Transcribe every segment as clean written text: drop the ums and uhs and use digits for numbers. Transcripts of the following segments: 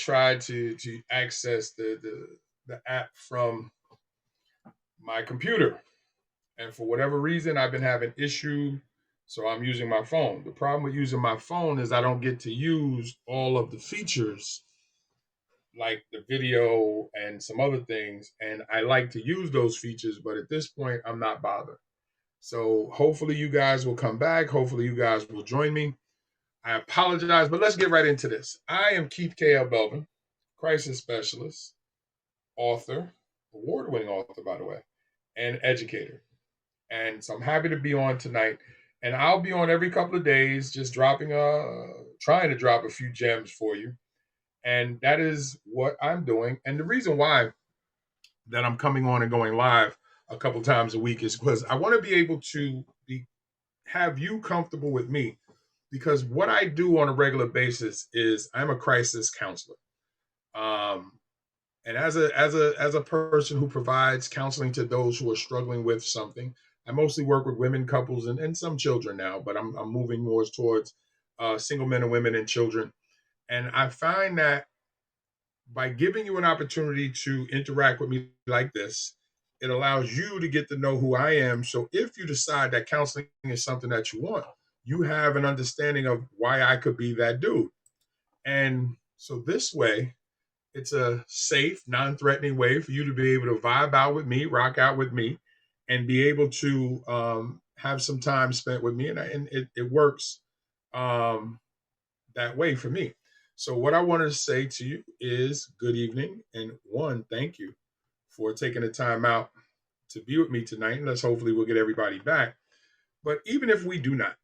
tried to access the app from my computer, and for whatever reason, I've been having issue. So I'm using my phone. The problem with using my phone is I don't get to use all of the features like the video and some other things. And I like to use those features, but at this point, I'm not bothered. So hopefully you guys will come back. Hopefully you guys will join me. I apologize, but let's get right into this. I am Keith K.L. Belvin, crisis specialist, author, award-winning author, by the way, and educator. And so I'm happy to be on tonight. And I'll be on every couple of days, just trying to drop a few gems for you. And that is what I'm doing. And the reason why that I'm coming on and going live a couple times a week is because I want to be able to have you comfortable with me, because what I do on a regular basis is I'm a crisis counselor. And as a person who provides counseling to those who are struggling with something, I mostly work with women, couples, and some children now, but I'm moving more towards single men and women and children. And I find that by giving you an opportunity to interact with me like this, it allows you to get to know who I am. So if you decide that counseling is something that you want, you have an understanding of why I could be that dude. And so this way, it's a safe, non-threatening way for you to be able to vibe out with me, rock out with me, and be able to have some time spent with me. And it works that way for me. So what I wanted to say to you is good evening. And one, thank you for taking the time out to be with me tonight. And let's hopefully we'll get everybody back. But even if we do not,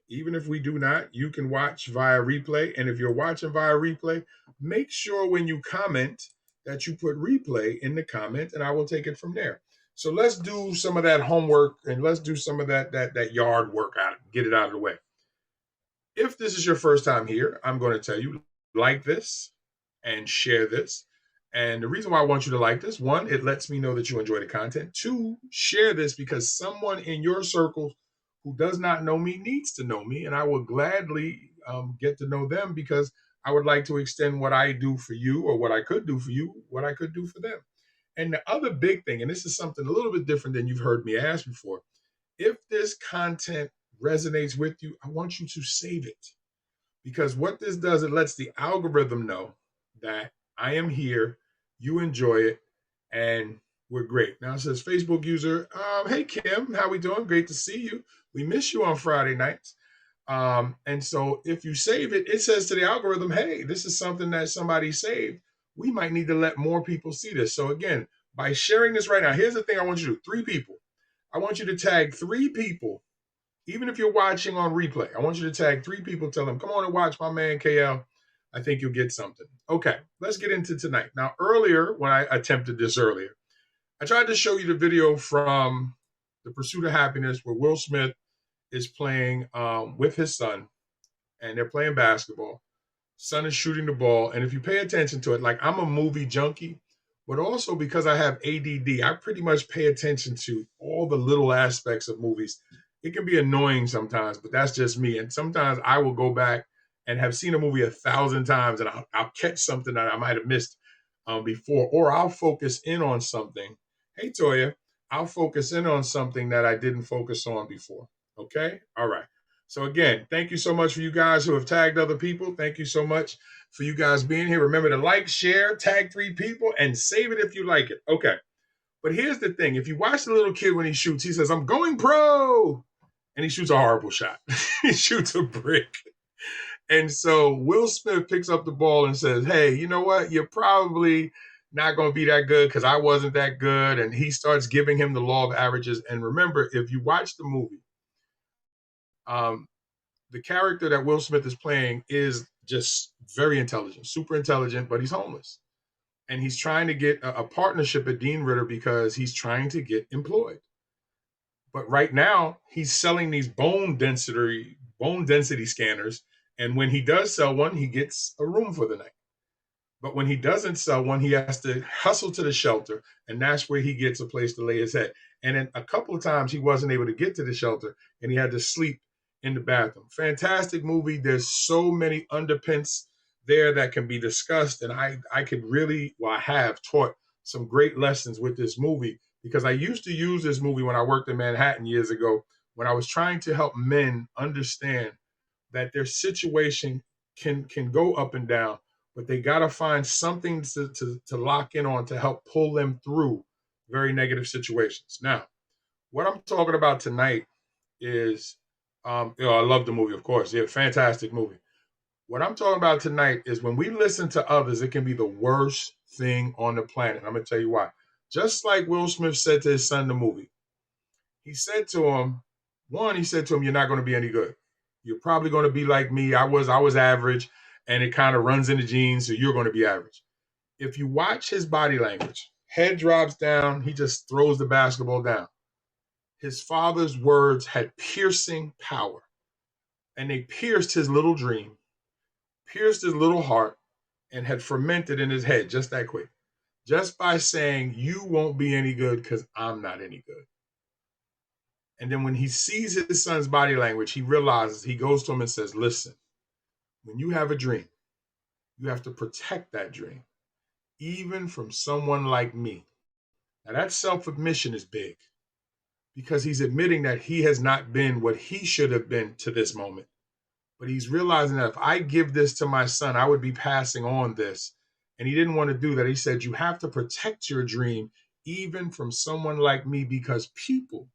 you can watch via replay. And if you're watching via replay, make sure when you comment that you put replay in the comment, and I will take it from there. So let's do some of that homework and let's do some of that yard work out, get it out of the way. If this is your first time here, I'm going to tell you, like this and share this. And the reason why I want you to like this, one, it lets me know that you enjoy the content. Two, share this because someone in your circles who does not know me needs to know me, and I will gladly get to know them because I would like to extend what I do for you, or what I could do for you, what I could do for them. And the other big thing, and this is something a little bit different than you've heard me ask before, if this content resonates with you, I want you to save it. Because what this does, it lets the algorithm know that I am here, you enjoy it, and we're great. Now it says Facebook user, hey Kim, how we doing? Great to see you. We miss you on Friday nights. And so if you save it, it says to the algorithm, hey, this is something that somebody saved. We might need to let more people see this. So again, by sharing this right now, here's the thing I want you to do. 3 people. I want you to tag 3 people. Even if you're watching on replay, I want you to tag 3 people, tell them, come on and watch my man KL. I think you'll get something. Okay, let's get into tonight. Now, earlier, when I attempted this earlier, I tried to show you the video from The Pursuit of Happiness where Will Smith is playing with his son, and they're playing basketball. Son is shooting the ball, and if you pay attention to it, like I'm a movie junkie, but also because I have ADD, I pretty much pay attention to all the little aspects of movies. It can be annoying sometimes, but that's just me. And sometimes I will go back and have seen a movie 1,000 times, and I'll catch something that I might have missed before, or I'll focus in on something. Hey, Toya, I'll focus in on something that I didn't focus on before. Okay? All right. So again, thank you so much for you guys who have tagged other people. Thank you so much for you guys being here. Remember to like, share, tag 3 people, and save it if you like it. Okay. But here's the thing. If you watch the little kid when he shoots, he says, I'm going pro. And he shoots a horrible shot. He shoots a brick. And so Will Smith picks up the ball and says, hey, you know what? You're probably not going to be that good because I wasn't that good. And he starts giving him the law of averages. And remember, if you watch the movie, the character that Will Smith is playing is just very intelligent, super intelligent, but he's homeless. And he's trying to get a partnership at Dean Ritter because he's trying to get employed. But right now, he's selling these bone density scanners. And when he does sell one, he gets a room for the night. But when he doesn't sell one, he has to hustle to the shelter. And that's where he gets a place to lay his head. And then a couple of times he wasn't able to get to the shelter and he had to sleep in the bathroom. Fantastic movie. There's so many underpins there that can be discussed. And I could really, well, I have taught some great lessons with this movie because I used to use this movie when I worked in Manhattan years ago when I was trying to help men understand that their situation can go up and down, but they got to find something to lock in on to help pull them through very negative situations. Now, what I'm talking about tonight is, I love the movie, of course. Yeah, fantastic movie. What I'm talking about tonight is when we listen to others, it can be the worst thing on the planet. I'm going to tell you why. Just like Will Smith said to his son in the movie, he said to him, one, he said to him, "You're not going to be any good. You're probably going to be like me. I was average, and it kind of runs in the genes, so you're going to be average." If you watch his body language, head drops down, he just throws the basketball down. His father's words had piercing power, and they pierced his little dream, pierced his little heart, and had fermented in his head just that quick. Just by saying, "You won't be any good because I'm not any good." And then when he sees his son's body language, he realizes, he goes to him and says, "Listen, when you have a dream, you have to protect that dream, even from someone like me." Now, that self admission is big because he's admitting that he has not been what he should have been to this moment. But he's realizing that if I give this to my son, I would be passing on this. And he didn't want to do that. He said, "You have to protect your dream, even from someone like me, because people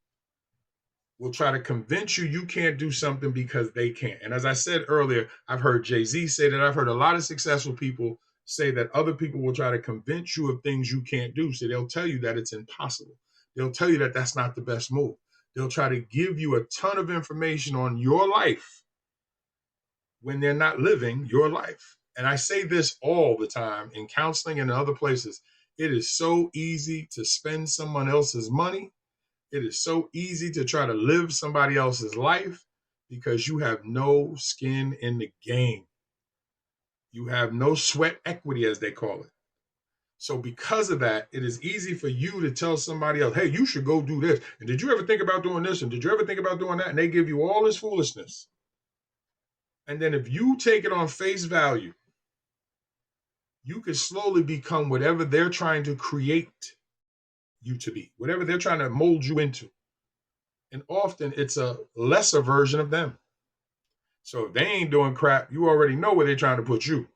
will try to convince you you can't do something because they can't." And as I said earlier, I've heard Jay-Z say that. I've heard a lot of successful people say that other people will try to convince you of things you can't do. So they'll tell you that it's impossible. They'll tell you that that's not the best move. They'll try to give you a ton of information on your life when they're not living your life. And I say this all the time in counseling and in other places. It is so easy to spend someone else's money. It is so easy to try to live somebody else's life because you have no skin in the game. You have no sweat equity, as they call it. So because of that, it is easy for you to tell somebody else, "Hey, you should go do this. And did you ever think about doing this? And did you ever think about doing that?" And they give you all this foolishness. And then if you take it on face value, you can slowly become whatever they're trying to create you to be, whatever they're trying to mold you into. And often it's a lesser version of them. So if they ain't doing crap, you already know where they're trying to put you.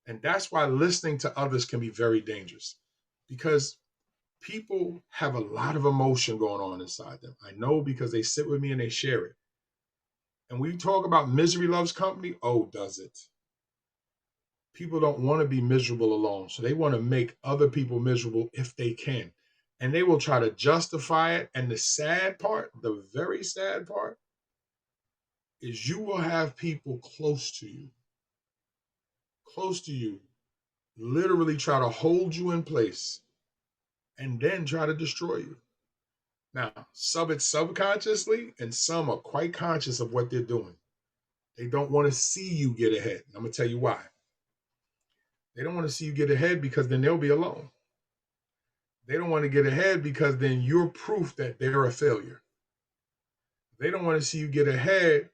And that's why listening to others can be very dangerous because people have a lot of emotion going on inside them. I know because they sit with me and they share it. And we talk about misery loves company. Oh, does it? People don't want to be miserable alone. So they want to make other people miserable if they can. And they will try to justify it. And the sad part, the very sad part, is you will have people close to you, literally try to hold you in place and then try to destroy you. Now, some it's subconsciously, and some are quite conscious of what they're doing. They don't want to see you get ahead. I'm going to tell you why. They don't want to see you get ahead because then they'll be alone. They don't want to get ahead because then you're proof that they're a failure. They don't want to see you get ahead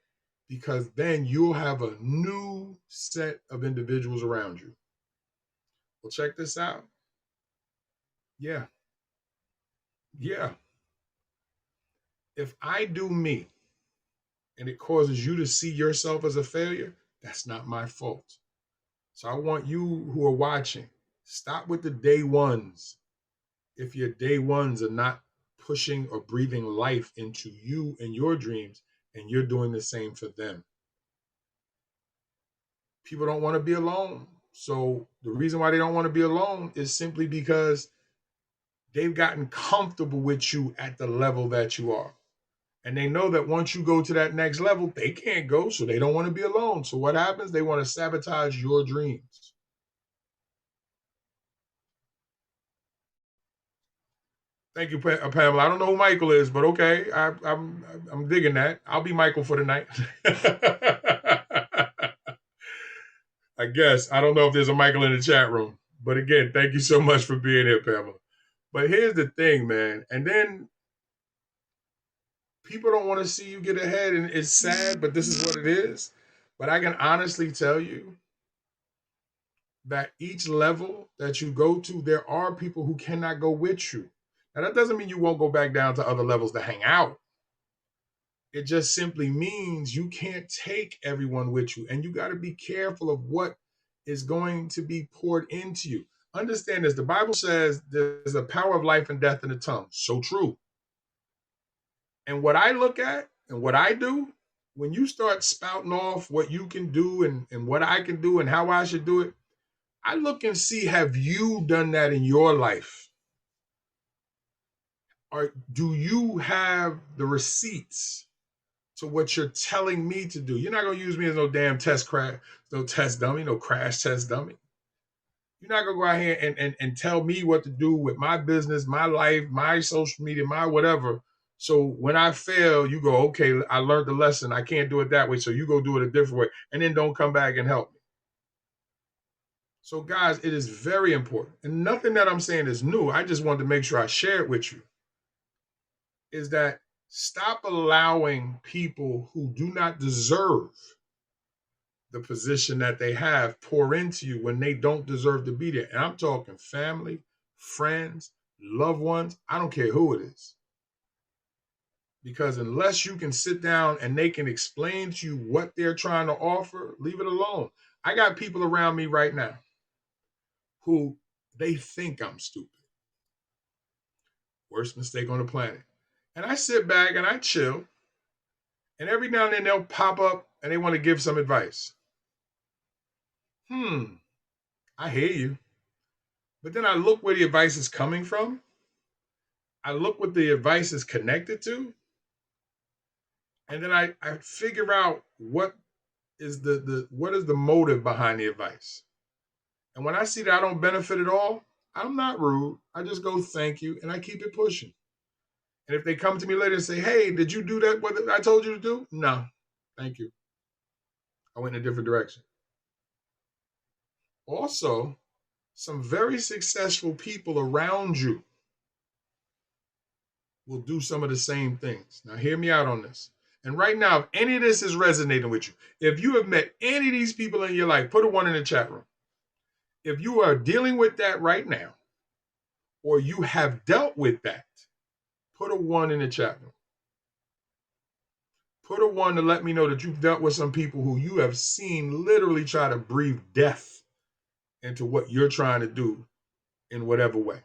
because then you'll have a new set of individuals around you. Well, check this out. Yeah. Yeah. If I do me and it causes you to see yourself as a failure, that's not my fault. So I want you who are watching, stop with the day ones. If your day ones are not pushing or breathing life into you and your dreams, and you're doing the same for them. People don't want to be alone. So the reason why they don't want to be alone is simply because they've gotten comfortable with you at the level that you are. And they know that once you go to that next level, they can't go, so they don't want to be alone. So what happens? They want to sabotage your dreams. Thank you, Pamela. I don't know who Michael is, but okay, I'm digging that. I'll be Michael for the night. I guess I don't know if there's a Michael in the chat room, but again, thank you so much for being here, Pamela. But here's the thing, man. And then people don't want to see you get ahead, and it's sad, but this is what it is. But I can honestly tell you, that each level that you go to, there are people who cannot go with you. Now, that doesn't mean you won't go back down to other levels to hang out. It just simply means you can't take everyone with you, and you got to be careful of what is going to be poured into you. Understand this, the Bible says there's a power of life and death in the tongue. So true. And what I look at and what I do, when you start spouting off what you can do and what I can do and how I should do it, I look and see, have you done that in your life? Or do you have the receipts to what you're telling me to do? You're not going to use me as no damn no test dummy, no crash test dummy. You're not going to go out here and tell me what to do with my business, my life, my social media, my whatever. So when I fail, you go, okay, I learned the lesson. I can't do it that way. So you go do it a different way. And then don't come back and help me. So guys, it is very important. And nothing that I'm saying is new. I just wanted to make sure I share it with you. Is that stop allowing people who do not deserve the position that they have pour into you when they don't deserve to be there. And I'm talking family, friends, loved ones. I don't care who it is. Because unless you can sit down and they can explain to you what they're trying to offer, leave it alone. I got people around me right now who they think I'm stupid. Worst mistake on the planet. And I sit back and I chill. And every now and then they'll pop up and they want to give some advice. I hear you. But then I look where the advice is coming from. I look what the advice is connected to. And then I figure out what is the motive behind the advice. And when I see that I don't benefit at all, I'm not rude. I just go, thank you, and I keep it pushing. And if they come to me later and say, hey, did you do that, what I told you to do? No, thank you. I went in a different direction. Also, some very successful people around you will do some of the same things. Now, hear me out on this. And right now, if any of this is resonating with you, if you have met any of these people in your life, put a 1 in the chat room. If you are dealing with that right now, or you have dealt with that, put a 1 in the chat room. Put a 1 to let me know that you've dealt with some people who you have seen literally try to breathe death into what you're trying to do in whatever way.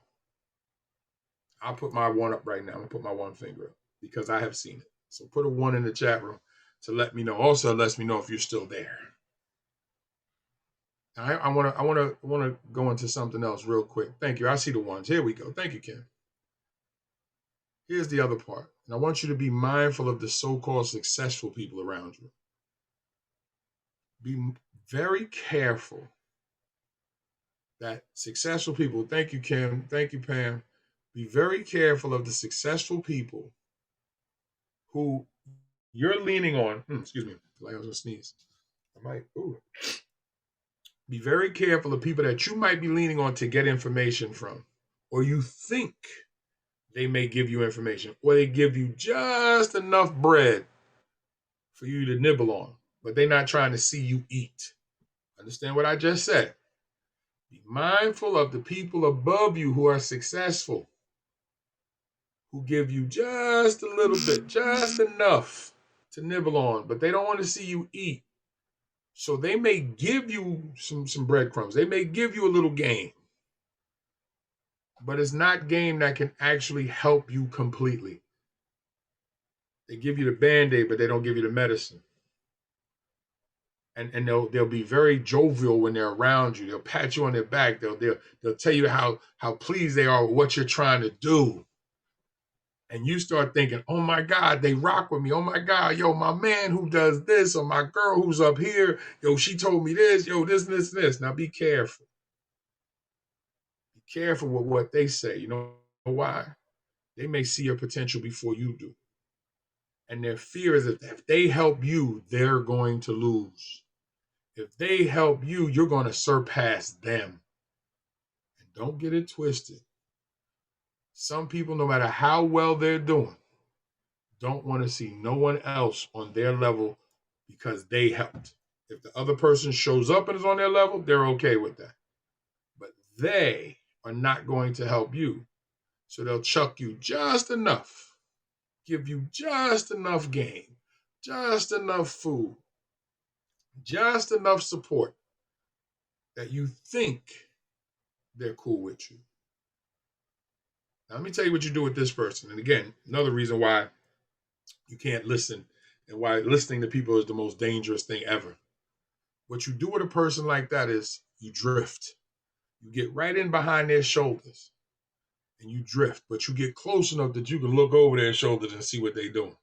I'll put my 1 up right now. I'm going to put my 1 finger up because I have seen it. So put a 1 in the chat room to let me know. Also, it lets me know if you're still there. I want to go into something else real quick. Thank you. I see the ones. Here we go. Thank you, Kim. Here's the other part. And I want you to be mindful of the so-called successful people around you. Be very careful that successful people, thank you, Kim, thank you, Pam, be very careful of the successful people who you're leaning on. Excuse me, like I was going to sneeze. Be very careful of people that you might be leaning on to get information from, or you think they may give you information, or they give you just enough bread for you to nibble on, but they're not trying to see you eat. Understand what I just said? Be mindful of the people above you who are successful, who give you just a little bit, just enough to nibble on, but they don't want to see you eat. So they may give you some breadcrumbs. They may give you a little game, but it's not game that can actually help you completely. They give you the Band-Aid, but they don't give you the medicine. And they'll be very jovial when they're around you. They'll pat you on their back. They'll tell you how pleased they are with what you're trying to do. And you start thinking, oh my God, they rock with me. Oh my God, yo, my man who does this, or my girl who's up here, yo, she told me this, yo, this. Now be careful. Be careful with what they say. You know why? They may see your potential before you do. And their fear is that if they help you, they're going to lose. If they help you, you're going to surpass them. And don't get it twisted. Some people, no matter how well they're doing, don't want to see no one else on their level because they helped. If the other person shows up and is on their level, they're okay with that. they are not going to help you. So they'll chuck you just enough, give you just enough game, just enough food, just enough support that you think they're cool with you. Now, let me tell you what you do with this person. And again, another reason why you can't listen and why listening to people is the most dangerous thing ever. What you do with a person like that is you drift. You get right in behind their shoulders and you drift, but you get close enough that you can look over their shoulders and see what they're doing.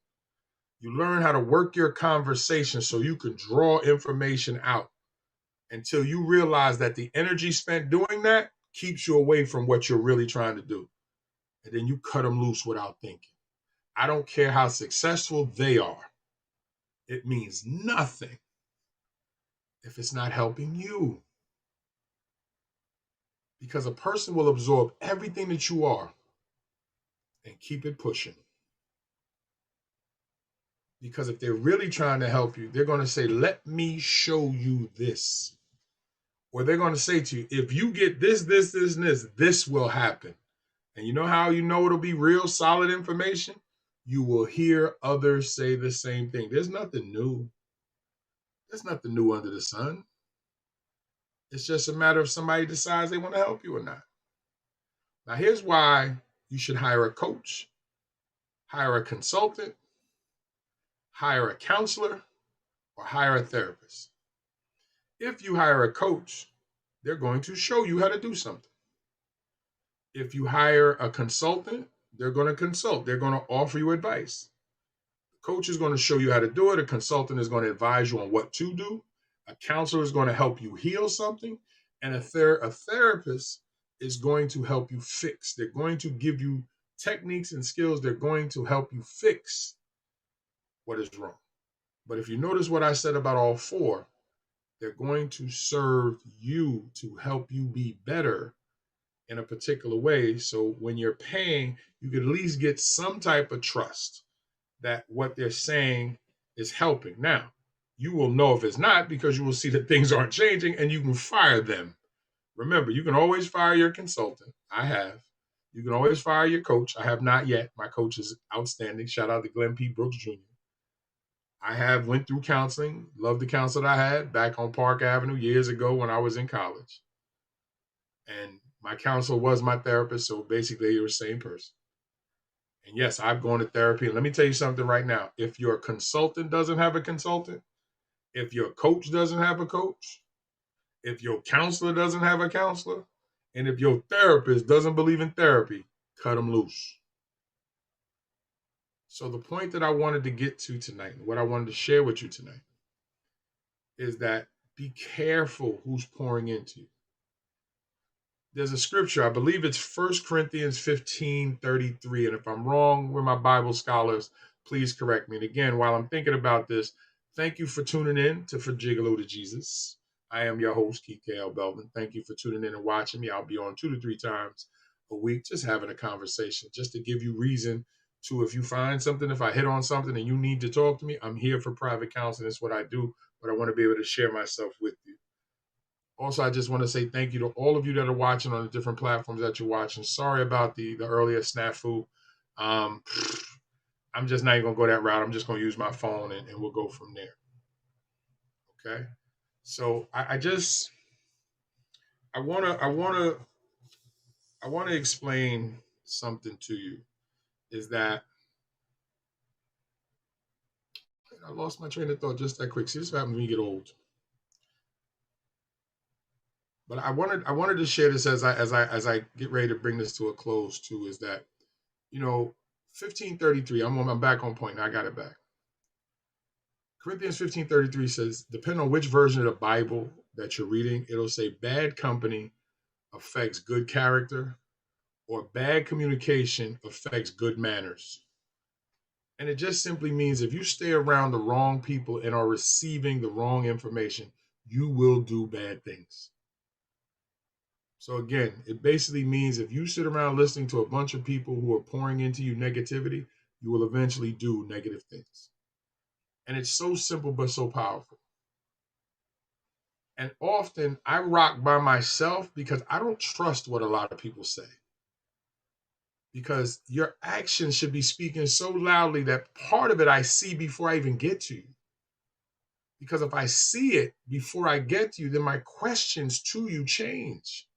You learn how to work your conversation so you can draw information out until you realize that the energy spent doing that keeps you away from what you're really trying to do. And then you cut them loose without thinking. I don't care how successful they are. It means nothing if it's not helping you. Because a person will absorb everything that you are and keep it pushing. Because if they're really trying to help you, they're going to say, let me show you this. Or they're going to say to you, if you get this, and this will happen. And you know how you know it'll be real solid information? You will hear others say the same thing. There's nothing new. There's nothing new under the sun. It's just a matter of somebody decides they want to help you or not. Now, here's why you should hire a coach, hire a consultant, hire a counselor, or hire a therapist. If you hire a coach, they're going to show you how to do something. If you hire a consultant, they're going to consult. They're going to offer you advice. The coach is going to show you how to do it. A consultant is going to advise you on what to do. A counselor is going to help you heal something. And a therapist is going to help you fix. They're going to give you techniques and skills. They're going to help you fix what is wrong. But if you notice what I said about all four, they're going to serve you to help you be better in a particular way. So when you're paying, you can at least get some type of trust that what they're saying is helping. Now, you will know if it's not because you will see that things aren't changing and you can fire them. Remember, you can always fire your consultant. I have. You can always fire your coach. I have not yet. My coach is outstanding. Shout out to Glenn P. Brooks Jr. I have went through counseling. Love the counsel I had back on Park Avenue years ago when I was in college. And my counselor was my therapist, so basically you're the same person. And yes, I've gone to therapy. And let me tell you something right now. If your consultant doesn't have a consultant, if your coach doesn't have a coach, if your counselor doesn't have a counselor, and if your therapist doesn't believe in therapy, cut them loose. So the point that I wanted to get to tonight, and what I wanted to share with you tonight, is that be careful who's pouring into you. There's a scripture, I believe it's 1 Corinthians 15:33. And if I'm wrong, we're my Bible scholars, please correct me. And again, while I'm thinking about this, thank you for tuning in to For Gigolo to Jesus. I am your host, Keith K.L. Belvin. Thank you for tuning in and watching me. I'll be on 2 to 3 times a week, just having a conversation, just to give you reason to, if you find something, if I hit on something and you need to talk to me, I'm here for private counseling. It's what I do, but I want to be able to share myself with you. Also, I just want to say thank you to all of you that are watching on the different platforms that you're watching. Sorry about the earlier snafu. I'm just not even going to go that route. I'm just going to use my phone and we'll go from there. Okay. So I want to explain something to you, is that I lost my train of thought just that quick. See, this happens when you get old. But I wanted to share this as I get ready to bring this to a close too, is that, 15:33, I'm back on point. I got it back. Corinthians 15:33 says, depending on which version of the Bible that you're reading, it'll say bad company affects good character, or bad communication affects good manners. And it just simply means if you stay around the wrong people and are receiving the wrong information, you will do bad things. So again, it basically means if you sit around listening to a bunch of people who are pouring into you negativity, you will eventually do negative things. And it's so simple but so powerful. And often I rock by myself because I don't trust what a lot of people say. Because your actions should be speaking so loudly that part of it I see before I even get to you. Because if I see it before I get to you, then my questions to you change.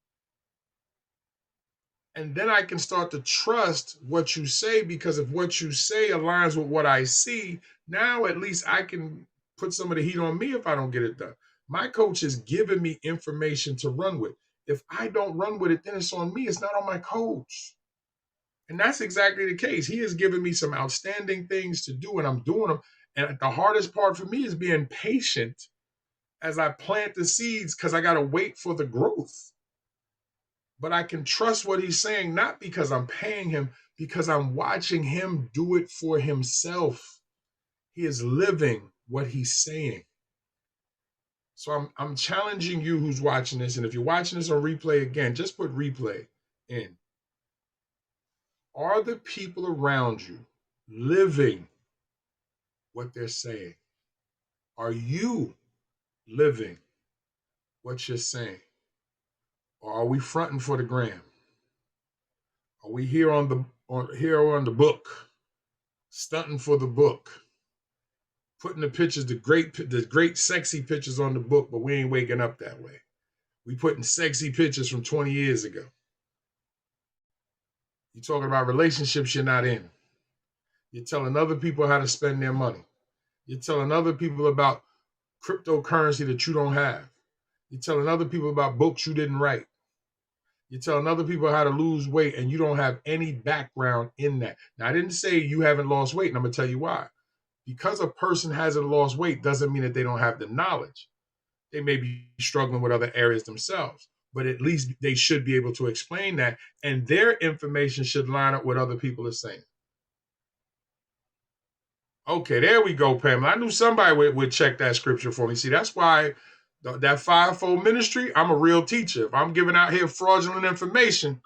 And then I can start to trust what you say, because if what you say aligns with what I see, now at least I can put some of the heat on me if I don't get it done. My coach has given me information to run with. If I don't run with it, then it's on me. It's not on my coach. And that's exactly the case. He has given me some outstanding things to do, and I'm doing them. And the hardest part for me is being patient as I plant the seeds, because I got to wait for the growth. But I can trust what he's saying, not because I'm paying him, because I'm watching him do it for himself. He is living what he's saying. So I'm challenging you who's watching this. And if you're watching this on replay, again, just put replay in. Are the people around you living what they're saying? Are you living what you're saying? Or are we fronting for the gram? Are we here on the book, stunting for the book, putting the pictures, the great sexy pictures on the book, but we ain't waking up that way. We putting sexy pictures from 20 years ago. You're talking about relationships you're not in. You're telling other people how to spend their money. You're telling other people about cryptocurrency that you don't have. You're telling other people about books you didn't write. You're telling other people how to lose weight, and you don't have any background in that. Now, I didn't say you haven't lost weight, and I'm going to tell you why. Because a person hasn't lost weight doesn't mean that they don't have the knowledge. They may be struggling with other areas themselves, but at least they should be able to explain that, and their information should line up with other people are saying. Okay, there we go, Pamela. I knew somebody would check that scripture for me. See, that's why that fivefold ministry, I'm a real teacher. If I'm giving out here fraudulent information,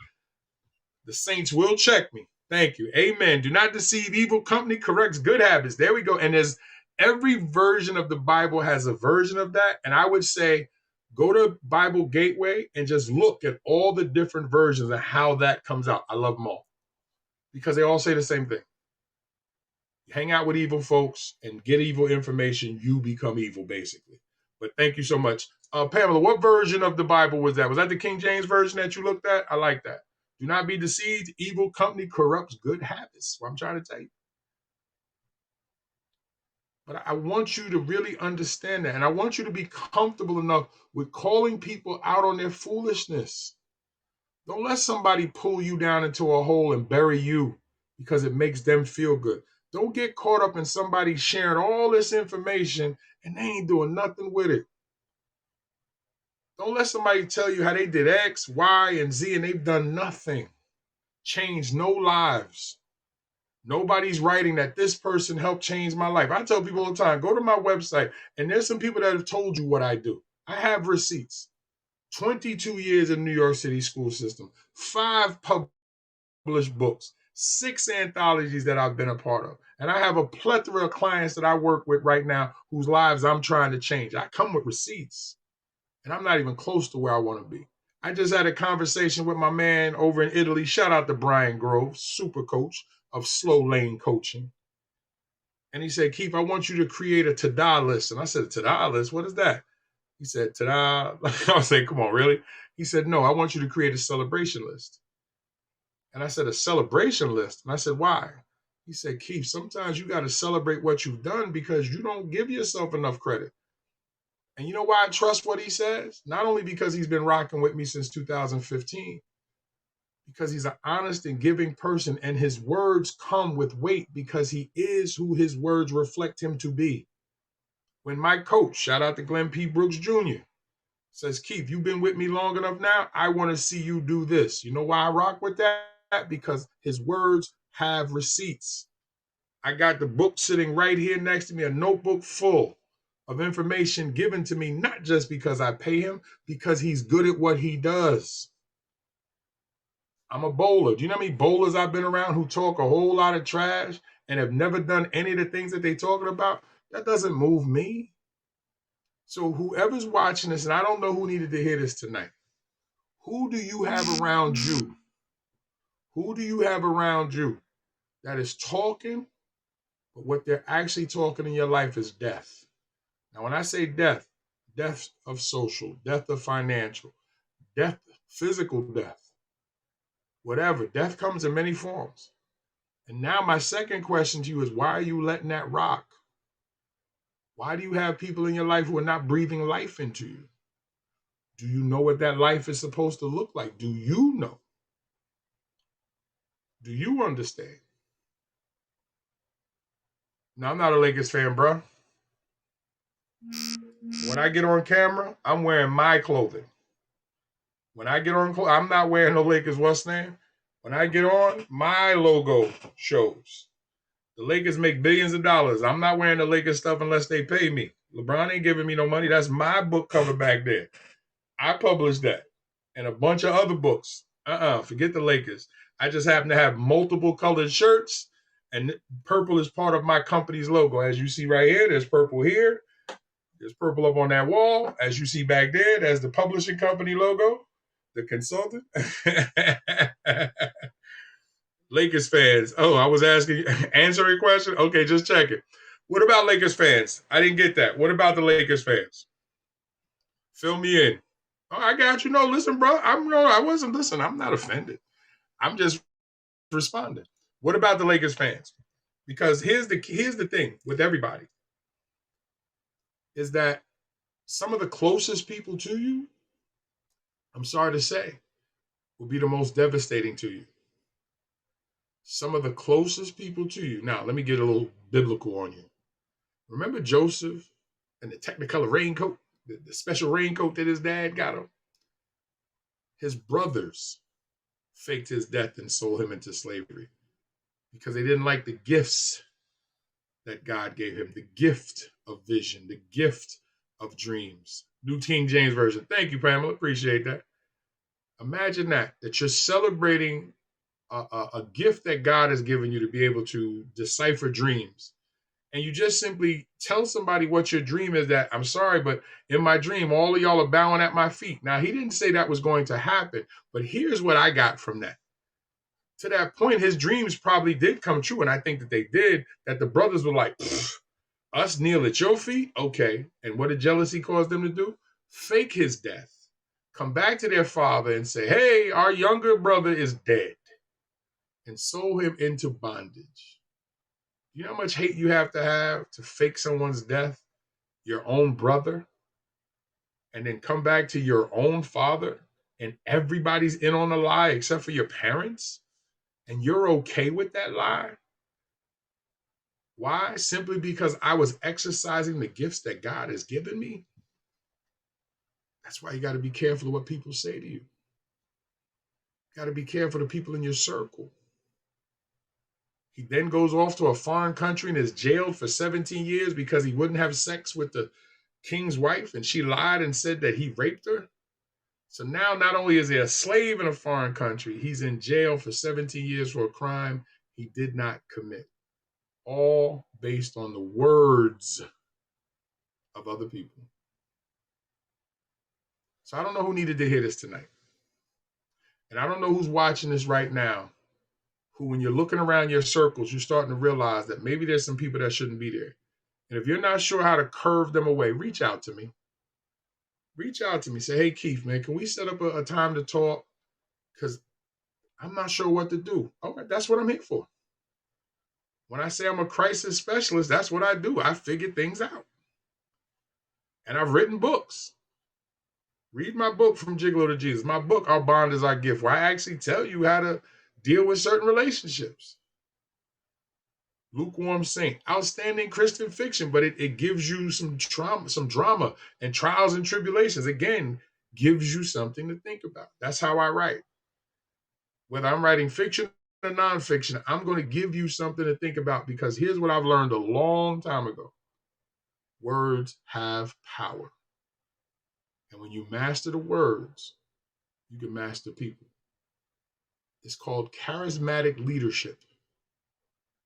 the saints will check me. Thank you. Amen. Do not deceive. Evil company corrects good habits. There we go. And there's every version of the Bible has a version of that. And I would say go to Bible Gateway and just look at all the different versions of how that comes out. I love them all because they all say the same thing. Hang out with evil folks and get evil information, you become evil, basically. But thank you so much. Pamela, what version of the Bible was that? Was that the King James version that you looked at? I like that. Do not be deceived. Evil company corrupts good habits. What I'm trying to tell you. But I want you to really understand that. And I want you to be comfortable enough with calling people out on their foolishness. Don't let somebody pull you down into a hole and bury you because it makes them feel good. Don't get caught up in somebody sharing all this information and they ain't doing nothing with it. Don't let somebody tell you how they did X, Y, and Z and they've done nothing. Changed no lives. Nobody's writing that this person helped change my life. I tell people all the time, go to my website, and there's some people that have told you what I do. I have receipts. 22 years in New York City school system, 5 published books, 6 anthologies that I've been a part of. And I have a plethora of clients that I work with right now whose lives I'm trying to change. I come with receipts, and I'm not even close to where I want to be. I just had a conversation with my man over in Italy. Shout out to Brian Grove, super coach of slow lane coaching. And he said, Keith, I want you to create a ta-da list. And I said, a ta-da list? What is that? He said, ta-da. I was saying, come on, really? He said, no, I want you to create a celebration list. And I said, a celebration list? And I said, why? He said, Keith, sometimes you got to celebrate what you've done because you don't give yourself enough credit. And you know why I trust what he says? Not only because he's been rocking with me since 2015, because he's an honest and giving person, and his words come with weight because he is who his words reflect him to be. When my coach, shout out to Glenn P. Brooks Jr., says, Keith, you've been with me long enough now, I want to see you do this. You know why I rock with that? Because his words have receipts. I got the book sitting right here next to me, a notebook full of information given to me, not just because I pay him, because he's good at what he does. I'm a bowler. Do you know how many bowlers I've been around who talk a whole lot of trash and have never done any of the things that they're talking about? That doesn't move me. So whoever's watching this, and I don't know who needed to hear this tonight, who do you have around you? Who do you have around you that is talking, but what they're actually talking in your life is death? Now, when I say death, death of social, death of financial, death, physical death, whatever. Death comes in many forms. And now my second question to you is, why are you letting that rock? Why do you have people in your life who are not breathing life into you? Do you know what that life is supposed to look like? Do you know? Do you understand? Now, I'm not a Lakers fan, bro. When I get on camera, I'm wearing my clothing. When I get on, I'm not wearing no Lakers what's name. When I get on, my logo shows. The Lakers make billions of dollars. I'm not wearing the Lakers stuff unless they pay me. LeBron ain't giving me no money. That's my book cover back there. I published that. And a bunch of other books. Forget the Lakers. I just happen to have multiple colored shirts, and purple is part of my company's logo. As you see right here, there's purple here. There's purple up on that wall. As you see back there, there's the publishing company logo, the consultant. Lakers fans. Oh, I was asking, answering a question? Okay, just check it. What about Lakers fans? I didn't get that. What about the Lakers fans? Fill me in. Oh, I got you. No, listen, bro. I wasn't listening. I'm not offended. I'm just responding. What about the Lakers fans? Because here's the thing with everybody is that some of the closest people to you, I'm sorry to say, will be the most devastating to you. Some of the closest people to you. Now, let me get a little biblical on you. Remember Joseph and the Technicolor raincoat, the special raincoat that his dad got him? His brothers faked his death and sold him into slavery because they didn't like the gifts that God gave him, the gift of vision, the gift of dreams. New King James Version. Thank you, Pamela. Appreciate that. Imagine that you're celebrating a gift that God has given you to be able to decipher dreams. And you just simply tell somebody what your dream is. That I'm sorry, but in my dream, all of y'all are bowing at my feet. Now, he didn't say that was going to happen, but here's what I got from that. To that point, his dreams probably did come true. And I think that they did, that the brothers were like, us kneel at your feet? Okay. And what did jealousy cause them to do? Fake his death. Come back to their father and say, hey, our younger brother is dead. And sold him into bondage. You know how much hate you have to fake someone's death, your own brother, and then come back to your own father and everybody's in on the lie except for your parents, and you're okay with that lie? Why? Simply because I was exercising the gifts that God has given me? That's why you got to be careful of what people say to you. You got to be careful of the people in your circle. He then goes off to a foreign country and is jailed for 17 years because he wouldn't have sex with the king's wife, and she lied and said that he raped her. So now not only is he a slave in a foreign country, he's in jail for 17 years for a crime he did not commit. All based on the words of other people. So I don't know who needed to hear this tonight. And I don't know who's watching this right now, who, when you're looking around your circles, you're starting to realize that maybe there's some people that shouldn't be there. And if you're not sure how to curve them away, reach out to me. Reach out to me. Say, hey, Keith, man, can we set up a time to talk? Because I'm not sure what to do. Okay, that's what I'm here for. When I say I'm a crisis specialist, that's what I do. I figure things out. And I've written books. Read my book, From Gigolo to Jesus. My book, Our Bond is Our Gift, where I actually tell you how to deal with certain relationships. Lukewarm Saint, outstanding Christian fiction, but it gives you some drama and trials and tribulations. Again, gives you something to think about. That's how I write. Whether I'm writing fiction or nonfiction, I'm going to give you something to think about, because here's what I've learned a long time ago. Words have power. And when you master the words, you can master people. It's called charismatic leadership.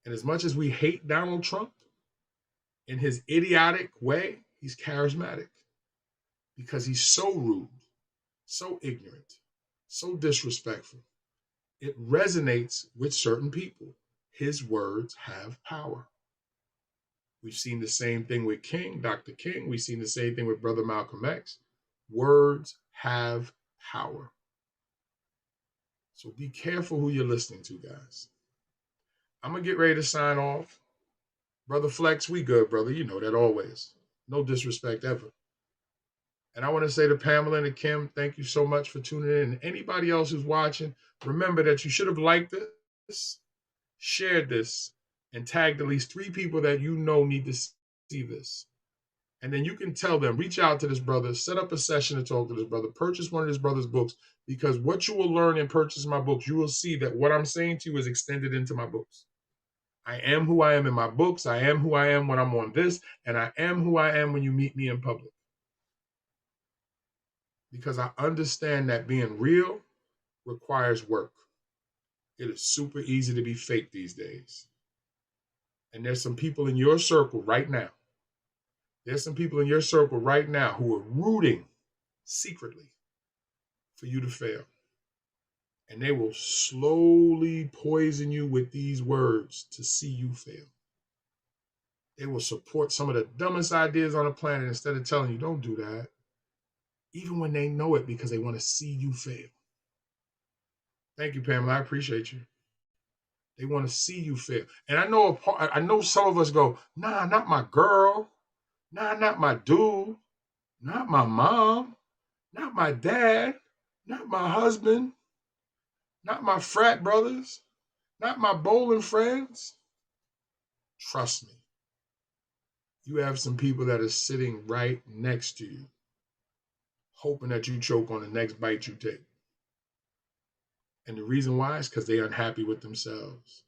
And as much as we hate Donald Trump in his idiotic way, he's charismatic. because he's so rude, so ignorant, so disrespectful. It resonates with certain people. His words have power. We've seen the same thing with King, Dr. King. We've seen the same thing with Brother Malcolm X. Words have power. So be careful who you're listening to, guys. I'm going to get ready to sign off. Brother Flex, we good, brother. You know that always. No disrespect ever. And I want to say to Pamela and to Kim, thank you so much for tuning in. And anybody else who's watching, remember that you should have liked this, shared this, and tagged at least 3 people that you know need to see this. And then you can tell them, reach out to this brother, set up a session to talk to this brother, purchase one of this brother's books, because what you will learn in purchasing my books, you will see that what I'm saying to you is extended into my books. I am who I am in my books. I am who I am when I'm on this, and I am who I am when you meet me in public. Because I understand that being real requires work. It is super easy to be fake these days. And there's some people in your circle right now. There's some people in your circle right now who are rooting secretly for you to fail. And they will slowly poison you with these words to see you fail. They will support some of the dumbest ideas on the planet instead of telling you, don't do that. Even when they know it, because they want to see you fail. Thank you, Pamela. I appreciate you. They want to see you fail. And I know some of us go, nah, not my girl. Nah, not my dude. Not my mom. Not my dad. Not my husband. Not my frat brothers. Not my bowling friends. Trust me. You have some people that are sitting right next to you, hoping that you choke on the next bite you take. And the reason why is because they're unhappy with themselves,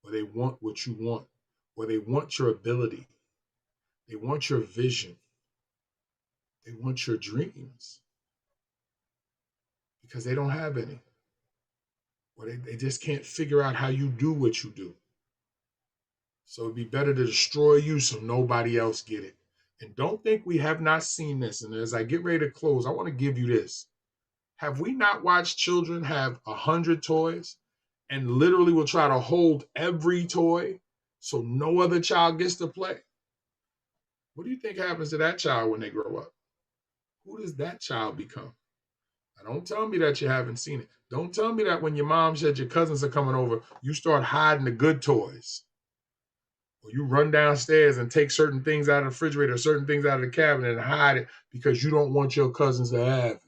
or they want what you want, or they want your ability. They want your vision. They want your dreams because they don't have any. Or they just can't figure out how you do what you do. So it'd be better to destroy you so nobody else get it. And don't think we have not seen this. And as I get ready to close, I want to give you this. Have we not watched children have 100 toys and literally will try to hold every toy so no other child gets to play? What do you think happens to that child when they grow up? Who does that child become? Now, don't tell me that you haven't seen it. Don't tell me that when your mom said your cousins are coming over, you start hiding the good toys. Or you run downstairs and take certain things out of the refrigerator, certain things out of the cabinet and hide it because you don't want your cousins to have it.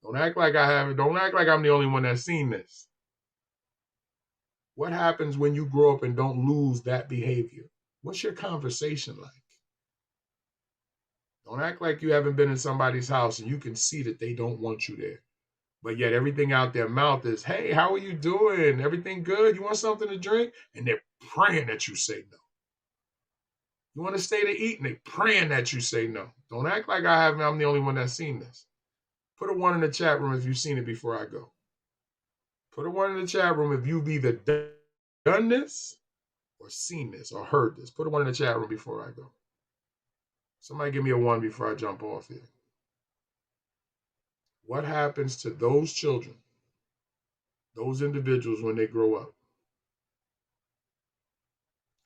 Don't act like I have it. Don't act like I'm the only one that's seen this. What happens when you grow up and don't lose that behavior? What's your conversation like? Don't act like you haven't been in somebody's house and you can see that they don't want you there. But yet everything out their mouth is, hey, how are you doing? Everything good? You want something to drink? And they're praying that you say no. You want to stay to eat? And they're praying that you say no. Don't act like I'm the only one that's seen this. Put a 1 in the chat room if you've seen it before I go. Put a 1 in the chat room if you've either done this or seen this or heard this. Put a 1 in the chat room before I go. Somebody give me a 1 before I jump off here. What happens to those children, those individuals when they grow up?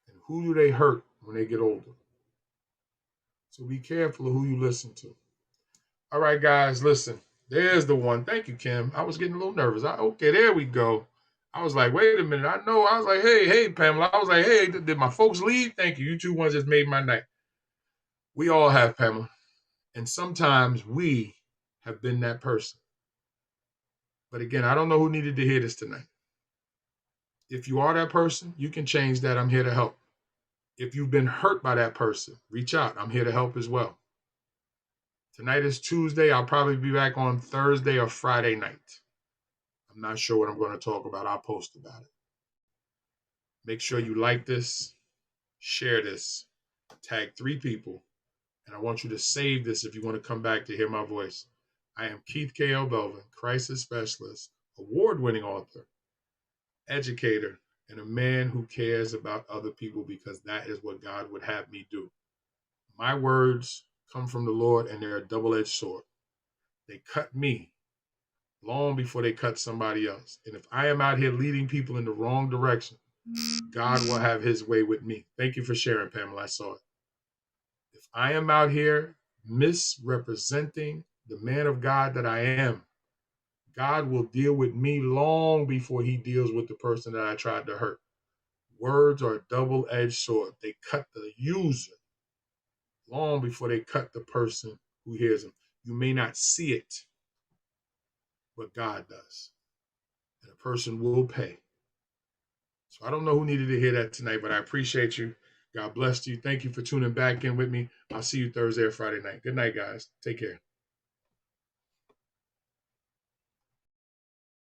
And who do they hurt when they get older? So be careful of who you listen to. All right, guys, listen. There's the one. Thank you, Kim. I was getting a little nervous. Okay, there we go. I was like, wait a minute. I know. I was like, hey, Pamela. I was like, hey, did my folks leave? Thank you. You two ones just made my night. We all have, Pamela. And sometimes we have been that person. But again, I don't know who needed to hear this tonight. If you are that person, you can change that. I'm here to help. If you've been hurt by that person, reach out. I'm here to help as well. Tonight is Tuesday. I'll probably be back on Thursday or Friday night. I'm not sure what I'm going to talk about. I'll post about it. Make sure you like this, share this, tag 3 people, and I want you to save this if you want to come back to hear my voice. I am Keith K.L. Belvin, crisis specialist, award-winning author, educator, and a man who cares about other people because that is what God would have me do. My words come from the Lord, and they're a double-edged sword. They cut me long before they cut somebody else. And if I am out here leading people in the wrong direction, God will have his way with me. Thank you for sharing, Pamela. I saw it. If I am out here misrepresenting the man of God that I am, God will deal with me long before he deals with the person that I tried to hurt. Words are a double-edged sword. They cut the user long before they cut the person who hears them. You may not see it, but God does. And a person will pay. So I don't know who needed to hear that tonight, but I appreciate you. God bless you. Thank you for tuning back in with me. I'll see you Thursday or Friday night. Good night, guys. Take care.